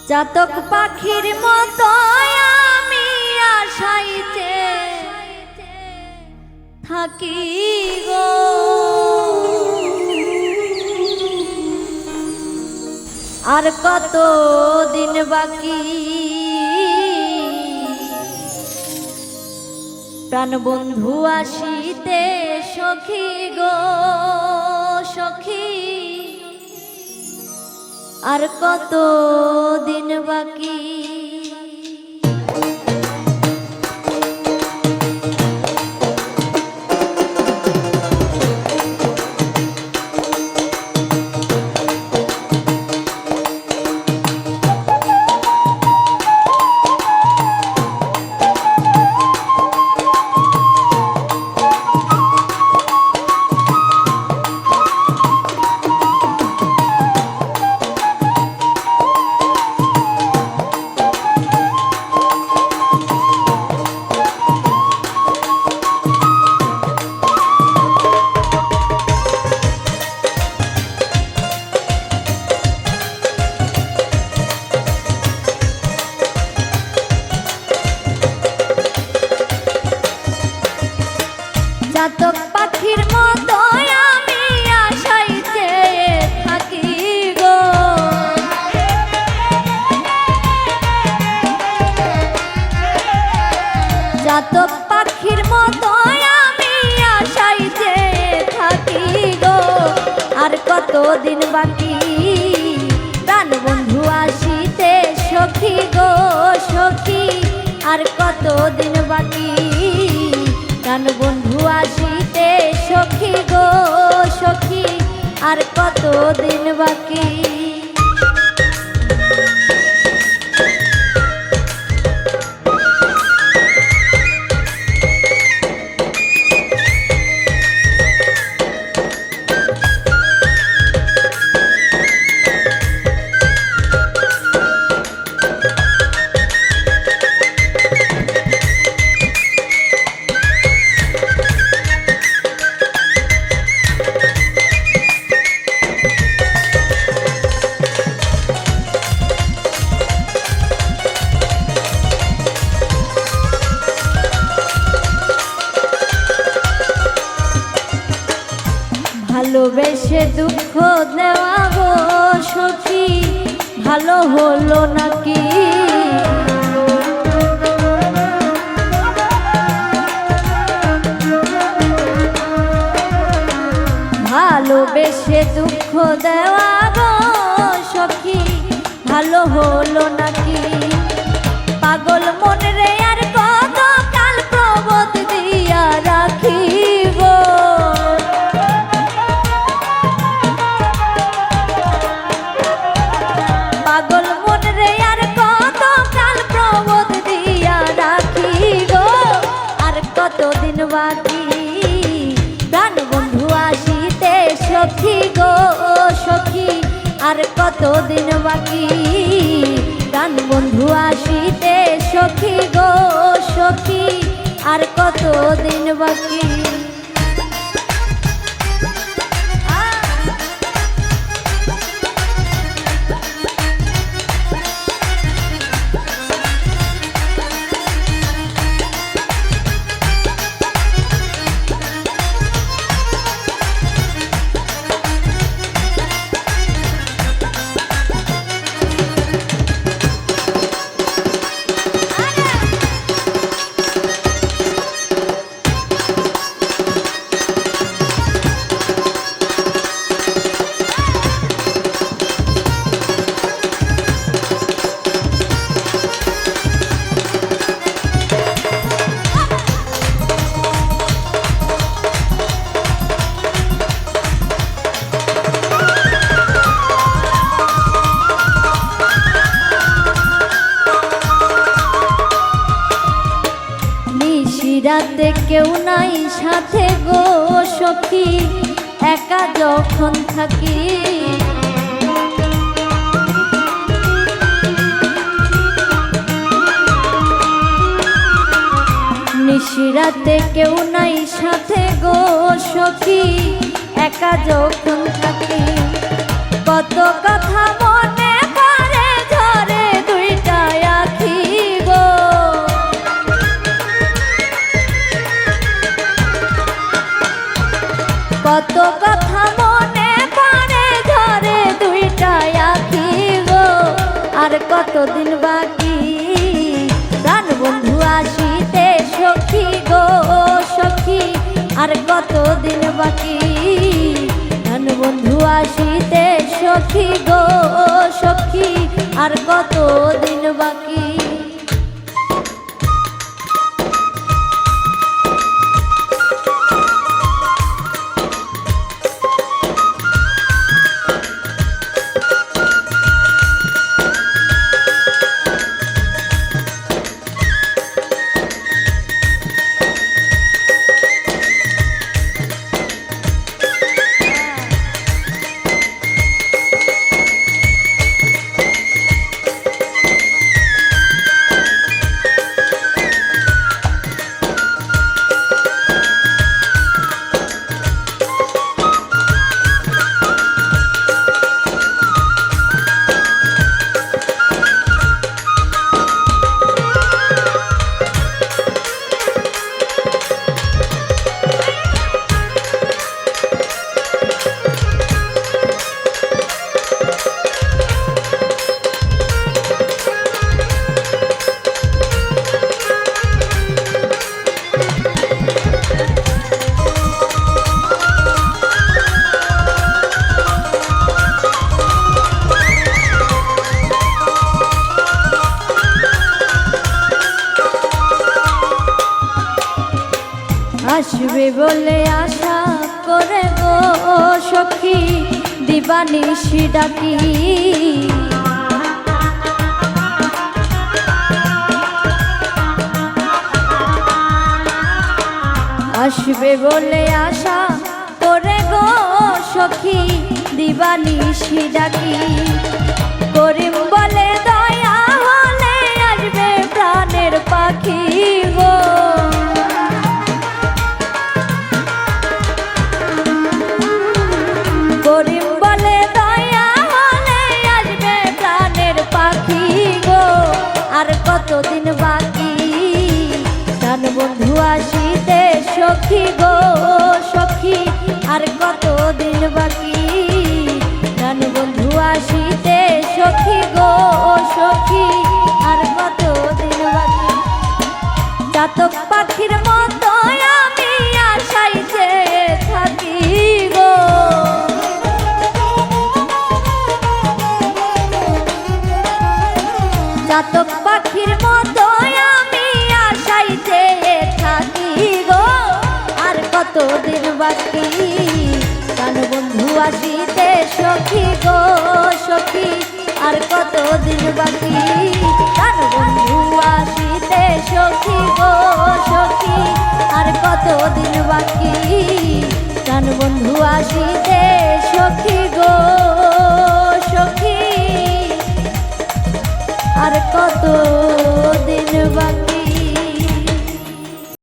চাতক পাখির মতো আমি আশাইতে থাকি গো, আর কত দিন বাকি প্রাণ বন্ধু আসিতে সখী গো সখী, আর কত দিন বাকি। চাতক পাখির মতো আমি আশাইতে থাকি গো, চাতক পাখির মতো আমি আশাইতে থাকি গো, আর কত দিন বাকি প্রাণ বন্ধু আসিতে সখী গো সখী, আর কত দিন বাকি প্রাণ বন্ধু আসিতে সখী গো সখী, আর কত দিন বাকি। ভালোবেসে দুঃখ দেওয়া গো সখী ভালো হলো নাকি, ভালোবেসে দুঃখ দেওয়া গো সখী ভালো হলো নাকি, পাগল মন রে আর কত কাল প্রবোধ দিয়া রাখিব, পাগল মন রে আর কত কাল প্রবোধ দিয়া রাখিব, আর কত দিন বাকি প্রাণ বন্ধু আসিতে সখী গো সখী, আর কত দিন বাকি প্রাণ বন্ধু আসিতে সখী গো সখী, আর কত দিন বাকি। রাতে কেউ নাই সাথে গো সখী একা যখন থাকি, নিশিরাতে কেউ নাই সাথে গো সখী একা যখন থাকি, কত কথা মনে পড়ে ঝরে কত কথা মনে পড়ে ধরে দুইটা আঁখি গো, আর কতদিন বাকি প্রাণ বন্ধু আসিতে সখী গো সখী, আর কতদিন বাকি প্রাণ বন্ধু আসিতে সখী গো সখী, আর কতদিন বাকি। আসবে বলে আশা করে গো সখী দিবানিশি ডাকি, আসবে বলে আশা করে গো সখী দিবানিশি ডাকি, করিম বলে দয়া হলে আসবে প্রাণের পাখি গো, করিম বলে দয়া হলে আসবে প্রাণের পাখি গো, আর কতদিন বাকি প্রাণ বন্ধু আসিতে সখী গো সখী, আর কতদিন বাকি প্রাণ বন্ধু আসিতে সখী গো সখী, আর কতদিন বাকি। চাতক পাখির মতো আমি আশাইতে থাকি গো, চাতক পাখির মতো আমি আশাইতে থাকি গো, আর কতদিন বাকি প্রাণ বন্ধু আসিতে সখী গো সখী, আর কতদিন বাকি প্রাণ বন্ধু আসিতে সখী গো সখী, আর কতদিন বাকি প্রাণ বন্ধু আসিতে